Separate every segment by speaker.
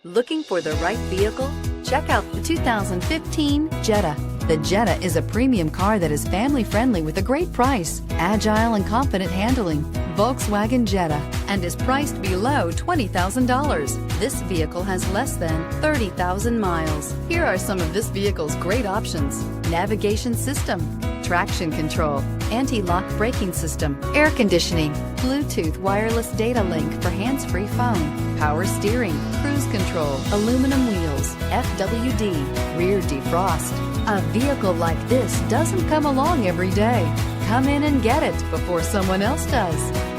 Speaker 1: Looking for the right vehicle? Check out the 2015 Jetta. The Jetta is a premium car that is family-friendly with a great price, agile and confident handling. Volkswagen Jetta, and is priced below $20,000. This vehicle has less than 30,000 miles. Here are some of this vehicle's great options: navigation system, traction control, anti-lock braking system, air conditioning, Bluetooth wireless data link for hands-free phone, power steering, cruise control, aluminum wheels, FWD, rear defrost. A vehicle like this doesn't come along every day. Come in and get it before someone else does.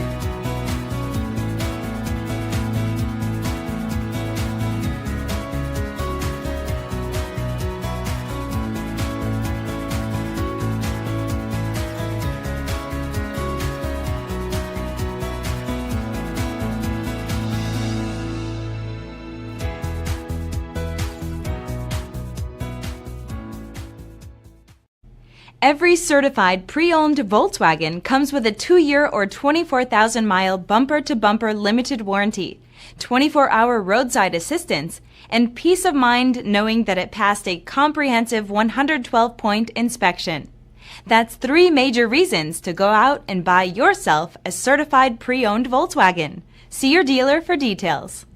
Speaker 2: Every certified pre-owned Volkswagen comes with a 2-year or 24,000-mile bumper-to-bumper limited warranty, 24-hour roadside assistance, and peace of mind knowing that it passed a comprehensive 112-point inspection. That's 3 major reasons to go out and buy yourself a certified pre-owned Volkswagen. See your dealer for details.